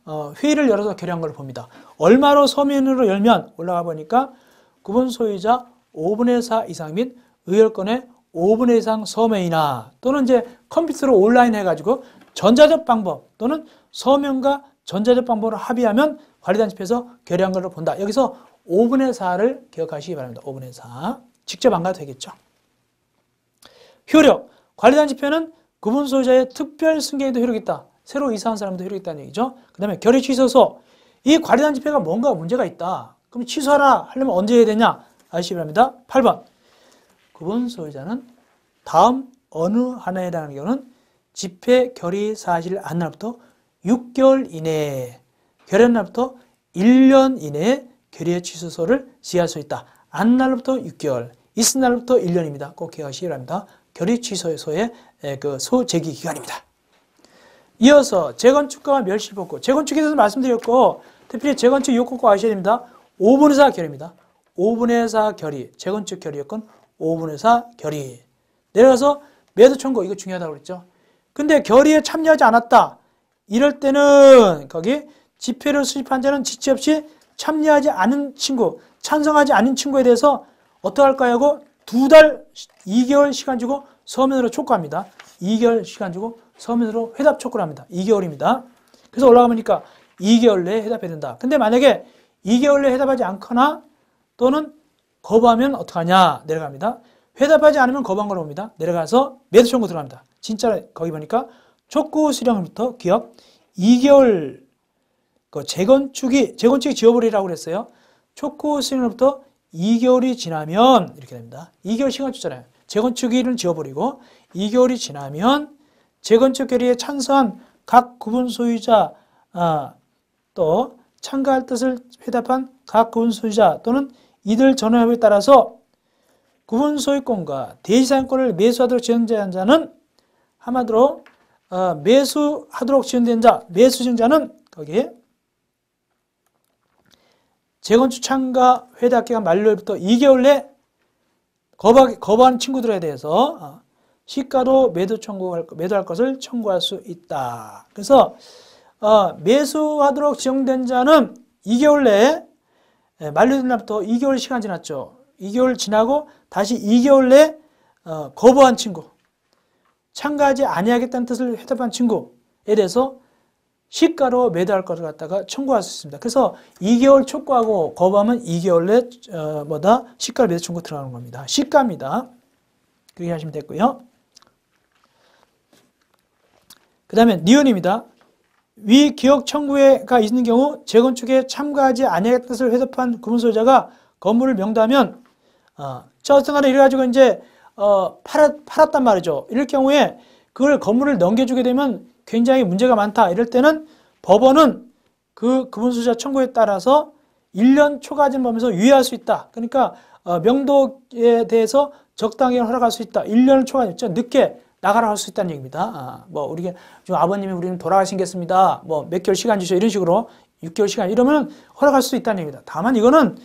회의를 열어서 결의한 걸 봅니다. 얼마로 서면으로 열면 올라가 보니까 구분 소유자 5분의 4 이상 및 의결권의 5분의 2 이상 서명이나 또는 이제 컴퓨터로 온라인 해가지고 전자적 방법 또는 서명과 전자적 방법으로 합의하면 관리단체에서 결의한 걸로 본다. 여기서 5분의 4를 기억하시기 바랍니다. 5분의 4. 직접 안 가도 되겠죠. 효력. 관리단체표는 구분 소유자의 특별 승계에도 효력이 있다. 새로 이사한 사람도 효력이 있다는 얘기죠. 그 다음에 결의 취소서. 이 관리단체표가 뭔가 문제가 있다. 그럼 취소하라 하려면 언제 해야 되냐? 아시기 바랍니다. 8번. 구분 소유자는 다음 어느 하나에 해당하는 경우는 집회 결의 사실 안 날부터 6개월 이내에 결의한 날부터 1년 이내에 결의 취소서를 시할 수 있다. 안 날부터 6개월, 있은 날부터 1년입니다. 꼭 기억하시기 바랍니다. 결의 취소서의 그 소제기 기간입니다. 이어서 재건축과 멸실복구. 재건축에 대해서 말씀드렸고 특별히 재건축 요건 꼭 아셔야 됩니다. 5분의 4 결의입니다. 5분의 4 결의. 재건축 결의 요건 5분의 4 결의. 내려가서 매도 청구. 이거 중요하다고 그랬죠. 근데 결의에 참여하지 않았다. 이럴 때는 거기 집회를 수집한 자는 지체 없이 참여하지 않은 친구, 찬성하지 않은 친구에 대해서 어떻게 할까요 하고 2달, 2개월 시간 주고 서면으로 촉구합니다. 2개월 시간 주고 서면으로 회답 촉구를 합니다. 2개월입니다. 그래서 올라가보니까 2개월 내에 회답해야 된다. 근데 만약에 2개월 내에 회답하지 않거나 또는 거부하면 어떡하냐? 내려갑니다. 회답하지 않으면 거부한 걸로 봅니다. 내려가서 매도 청구 들어갑니다. 진짜 거기 보니까 촉구 수령부터 기업 2개월 재건축이 지어버리라고 그랬어요. 촉구 수령부터 2개월이 지나면 이렇게 됩니다. 2개월 시간 주잖아요. 재건축일은 지어버리고 2개월이 지나면 재건축 결의에 찬성한 각 구분 소유자 또 참가할 뜻을 회답한 각 구분 소유자 또는 이들 전원협의에 따라서 구분 소유권과 대지사용권을 매수하도록 지정된 자는 한마디로 매수하도록 지정된 자, 매수증자는 거기에 재건축 참가 회답 기간 만료일부터 2개월 내 거부한 친구들에 대해서 시가로 매도할 것을 청구할 수 있다. 그래서 매수하도록 지정된 자는 2개월 내에 만료된 날부터 2개월 시간 지났죠. 2개월 지나고 다시 2개월 내에 거부한 친구, 참가하지 아니하겠다는 뜻을 회답한 친구에 대해서 시가로 매도할 것을 갖다가 청구할 수 있습니다. 그래서 2개월 촉구하고 거부하면 2개월 내 시가로 매도 청구 들어가는 겁니다. 시가입니다. 그렇게 하시면 됐고요. 그 다음에 니은입니다. 위 기억 청구가 있는 경우 재건축에 참가하지 아니하겠다는 뜻을 회답한 구분 소유자가 건물을 명도하면 어떤 간에 이래가지고 이제 팔았단 말이죠. 이럴 경우에 그걸 건물을 넘겨주게 되면 굉장히 문제가 많다. 이럴 때는 법원은 그 구분 소유자 청구에 따라서 1년 초과진 범위에서 유예할 수 있다. 그러니까 명도에 대해서 적당히 허락할 수 있다. 1년을 초과했죠. 늦게 나가라 할 수 있다는 얘기입니다. 우리가 좀 아버님이 우리는 돌아가시겠습니다. 몇 개월 시간 주셔. 이런 식으로 6개월 시간 이러면 허락할 수 있다는 얘기입니다. 다만 이거는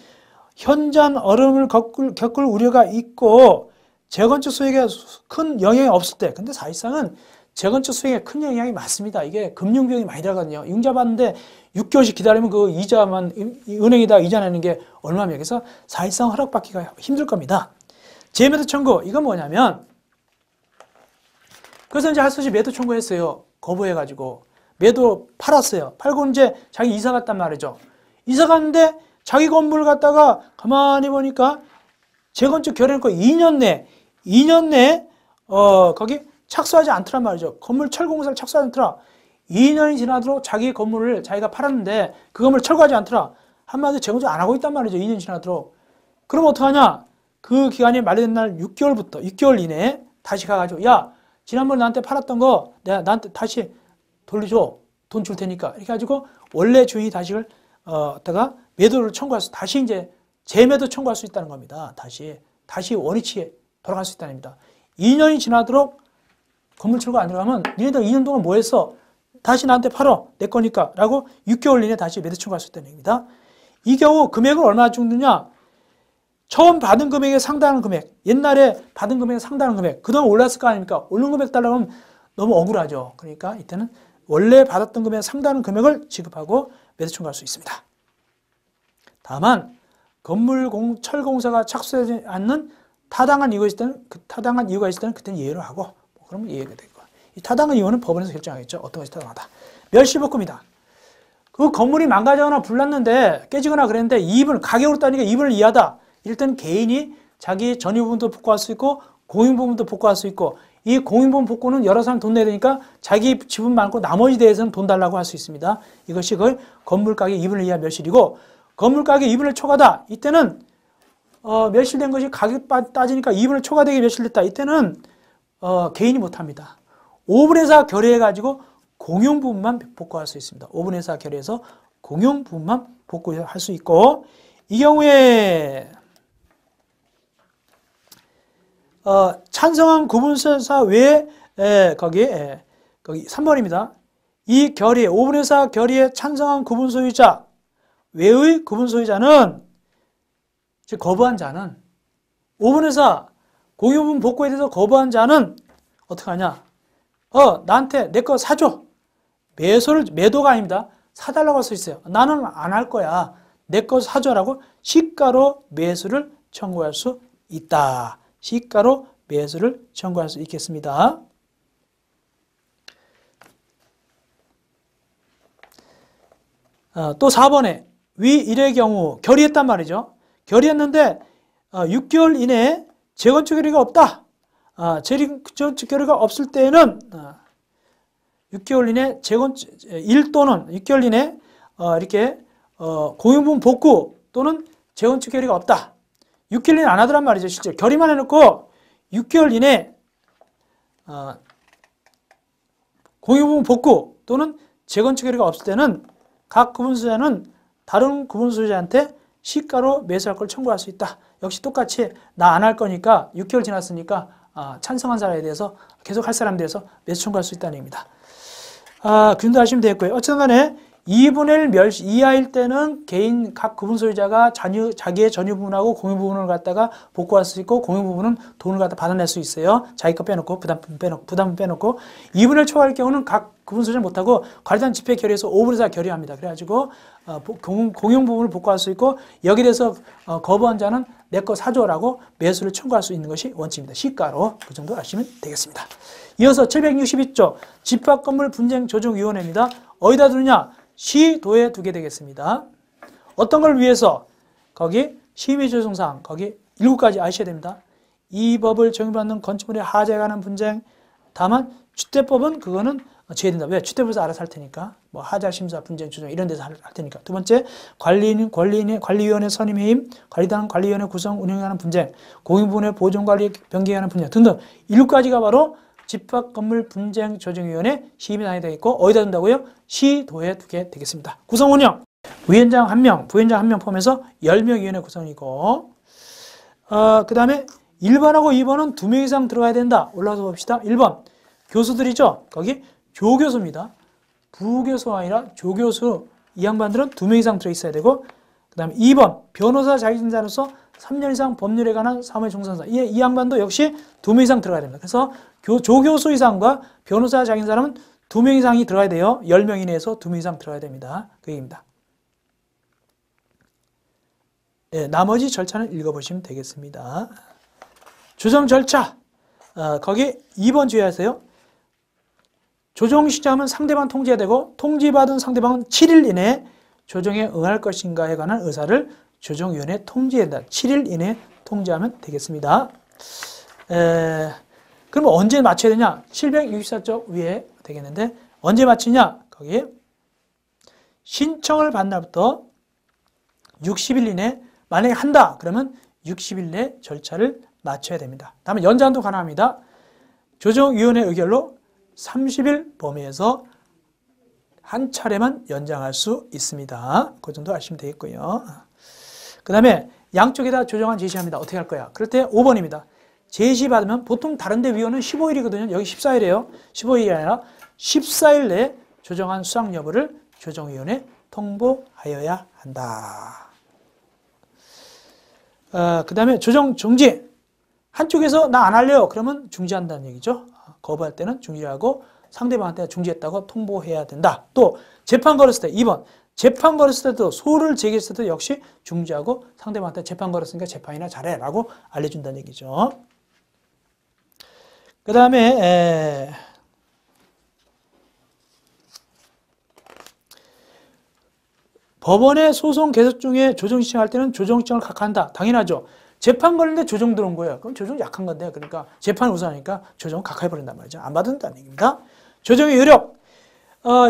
현저한 어려움을 겪을 우려가 있고 재건축 수익에 큰 영향이 없을 때. 근데 사실상은 재건축 수익에 큰 영향이 많습니다. 이게 금융비용이 많이 들어가거든요. 융자 받는데 6개월씩 기다리면 그 이자만 은행에다 이자 내는 게 얼마입니까? 그래서 사실상 허락받기가 힘들 겁니다. 재매도 청구. 이건 뭐냐면 그래서 이제 할 수 없이 매도 청구했어요. 거부해가지고 매도 팔았어요. 팔고 이제 자기 이사 갔단 말이죠. 이사 갔는데 자기 건물을 갖다가 가만히 보니까 재건축 결의해놓고 2년 내에 거기 착수하지 않더란 말이죠. 건물 철공사를 착수하지 않더라. 2년이 지나도록 자기 건물을 자기가 팔았는데 그 건물을 철거하지 않더라. 한마디로 재건축 안 하고 있단 말이죠. 2년 지나도록. 그럼 어떡하냐? 그 기간이 만료된 날 6개월 이내에 다시 가가지고 야 지난번에 나한테 팔았던 거 내가 나한테 다시 돌려줘. 돈 줄 테니까. 이렇게 가지고 원래 주인이 다시를 다가 매도를 청구할 수 다시 이제 재매도 청구할 수 있다는 겁니다. 다시 원위치에 돌아갈 수 있다는 겁니다. 2년이 지나도록 건물 출고 안 들어가면 니네들 2년 동안 뭐 했어? 다시 나한테 팔어. 내 거니까. 라고 6개월 이내에 다시 매도 청구할 수 있다는 얘기입니다. 이 경우 금액을 얼마나 주느냐? 처음 받은 금액에 상당한 금액, 옛날에 받은 금액에 상당한 금액, 그동안 올랐을 거 아닙니까? 오른 금액 달라고 하면 너무 억울하죠. 그러니까 이때는 원래 받았던 금액에 상당한 금액을 지급하고 매도 청구할 수 있습니다. 다만 건물 철공사가 착수하지 않는 타당한 이유가 있을 때는 그때는 예외로 하고 그러면 예외가 되고 이 타당한 이유는 법원에서 결정하겠죠. 어떤 것이 타당하다. 멸실복금이다. 그 건물이 망가지거나 불났는데 깨지거나 그랬는데 가격으로 따니까 이분을 이하다. 이럴 때는 개인이 자기 전유 부분도 복구할 수 있고 공유 부분도 복구할 수 있고 이 공유 부분 복구는 여러 사람 돈 내야 되니까 자기 지분 많고 나머지 대해서는 돈 달라고 할 수 있습니다. 이것이 그 건물 가격 2분의 1 이하 멸실이고 건물 가격 2분의 1 초과다. 이때는 멸실된 것이 가격 따지니까 2분의 1 초과되게 멸실됐다. 이때는 개인이 못합니다. 5분의 4 결의해가지고 공용 부분만 복구할 수 있습니다. 5분의 4 결의해서 공용 부분만 복구할 수 있고 이 경우에 찬성한 구분소유자 외에 거기 3번입니다. 이 결의 5분의 4 결의에 찬성한 구분소유자 외의 구분소유자는 즉 거부한 자는 5분의 4 공유부분 복구에 대해서 거부한 자는 어떻게 하냐? 나한테 내 거 사줘. 매도가 아닙니다. 사달라고 할 수 있어요. 나는 안 할 거야. 내 거 사줘라고 시가로 매수를 청구할 수 있다. 시가로 매수를 청구할 수 있겠습니다. 또 4번에 위 일의 경우 결의했단 말이죠. 결의했는데 6개월 이내에 재건축 결의가 없다. 재건축 결의가 없을 때에는 6개월 이내 재건축 1 또는 6개월 이내 이렇게 공유부분 복구 또는 재건축 결의가 없다. 6개월 이내 안 하더란 말이죠. 실제 결의만 해놓고 6개월 이내 공유부분 복구 또는 재건축 결의가 없을 때는 각 구분소유자는 다른 구분소유자한테 시가로 매수할 걸 청구할 수 있다. 역시 똑같이 나 안 할 거니까 6개월 지났으니까 찬성한 사람에 대해서 계속 할 사람에 대해서 매수 청구할 수 있다는 얘기입니다. 그정도 하시면 되겠고요. 어쨌든 간에 2분의 1 멸시 이하일 때는 개인 각 구분 소유자가 자기의 전유 부분하고 공유 부분을 갖다가 복구할 수 있고 공유 부분은 돈을 갖다 받아낼 수 있어요. 자기 거 빼놓고 부담 빼놓고 2분의 1 초과할 경우는 각 구분 소유자 못하고 관리단 집회 결의에서 5분의 4 결의합니다. 그래가지고 공용 부분을 복구할 수 있고 여기에 대해서 거부한 자는 내 거 사줘라고 매수를 청구할 수 있는 것이 원칙입니다. 시가로 그 정도 아시면 되겠습니다. 이어서 762조 집합건물 분쟁조정위원회입니다. 어디다 두느냐? 시도에 두게 되겠습니다. 어떤 걸 위해서? 거기 심의조정사항 거기 7가지 아셔야 됩니다. 이 법을 적용받는 건축물의 하자에 관한 분쟁. 다만 주택법은 그거는 제외된다. 왜? 주택법에서 알아서 할 테니까. 뭐 하자 심사 분쟁 조정 이런 데서 할 테니까. 두 번째 관리위원회 선임 해임, 관리단 관리위원회 구성 운영에 관한 분쟁, 공유부분의 보존관리 변경에 관한 분쟁 등등 7가지가 바로 집합건물 분쟁조정위원회 심의사항이 되겠고 어디다 둔다고요? 시도에 두게 되겠습니다. 구성 운영 위원장 1명, 부위원장 1명 포함해서 10명 위원회 구성이고 그 다음에 1번하고 2번은 2명 이상 들어가야 된다. 올라가서 봅시다. 1번 교수들이죠. 거기 조교수입니다. 부교수가 아니라 조교수 이 양반들은 2명 이상 들어있어야 되고 그 다음에 2번 변호사 자격증자로서 3년 이상 법률에 관한 사무의 종사자 이 양반도 역시 2명 이상 들어가야 됩니다. 그래서 조교수 이상과 변호사 자격증 사람은 2명 이상이 들어가야 돼요. 10명 이내에서 2명 이상 들어가야 됩니다. 그 얘기입니다. 네, 나머지 절차는 읽어보시면 되겠습니다. 조정 절차 거기 2번 주의하세요. 조정 시점은 상대방 통지해야 되고 통지받은 상대방은 7일 이내에 조정에 응할 것인가에 관한 의사를 조정위원회에 통지해야 된다. 7일 이내에 통지하면 되겠습니다. 그럼 언제 맞춰야 되냐? 764쪽 위에 되겠는데 언제 맞추냐? 거기 신청을 받은 날부터 60일 이내에 만약에 한다 그러면 60일 내 절차를 마쳐야 됩니다. 다음에 연장도 가능합니다. 조정위원회 의결로 30일 범위에서 한 차례만 연장할 수 있습니다. 그 정도 아시면 되겠고요. 그 다음에 양쪽에다 조정안 제시합니다. 어떻게 할 거야? 그럴 때 5번입니다. 제시받으면 보통 다른 데 위원은 15일이거든요. 여기 14일이에요. 15일이 아니라 14일 내에 조정안 수상 여부를 조정위원회에 통보하여야 한다. 그 다음에 조정 중지. 한쪽에서 나 안 할래요. 그러면 중지한다는 얘기죠. 거부할 때는 중지하고 상대방한테 중지했다고 통보해야 된다. 또 재판 걸었을 때 2번. 재판 걸었을 때도 소를 제기했을 때도 역시 중지하고 상대방한테 재판 걸었으니까 재판이나 잘해 라고 알려준다는 얘기죠. 그 다음에 법원의 소송 계속 중에 조정 신청할 때는 조정 신청을 각하한다. 당연하죠. 재판 걸리는데 조정 들어온 거예요. 그럼 조정 약한 건데, 그러니까 재판 우선하니까 조정 각하해버린단 말이죠. 안 받는다는 얘기입니다. 조정의 효력.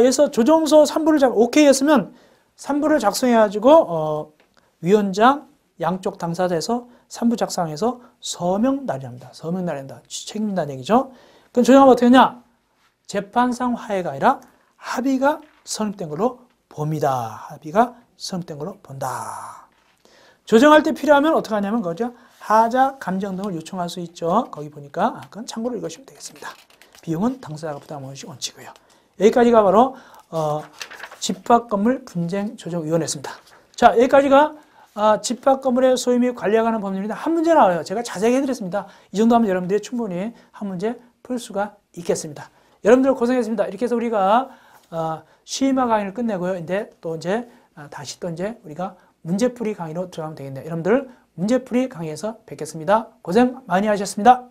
에서 조정서 3부를 오케이 했으면 3부를 작성해가지고 위원장 양쪽 당사자에서 3부 작성해서 서명 날인합니다. 서명 날인다. 책임진다는 얘기죠. 그럼 조정하면 어떻게 하냐? 재판상 화해가 아니라 합의가 성립된 걸로 봅니다. 합의가 성립된 걸로 본다. 조정할 때 필요하면 어떻게 하냐면 그거죠. 하자, 감정 등을 요청할 수 있죠. 거기 보니까 그건 참고로 읽으시면 되겠습니다. 비용은 당사자가 부담하는 것이 원칙이고요. 여기까지가 바로 집합건물 분쟁 조정위원회였습니다. 자, 여기까지가 집합건물의 소유 및 관리에 관한 법률입니다. 한 문제 나와요. 제가 자세히 해드렸습니다. 이 정도 하면 여러분들이 충분히 한 문제 풀 수가 있겠습니다. 여러분들 고생했습니다. 이렇게 해서 우리가 시음화 강의를 끝내고요. 근데 또 이제 다시 또 이제 우리가 문제풀이 강의로 들어가면 되겠네요. 여러분들 문제풀이 강의에서 뵙겠습니다. 고생 많이 하셨습니다.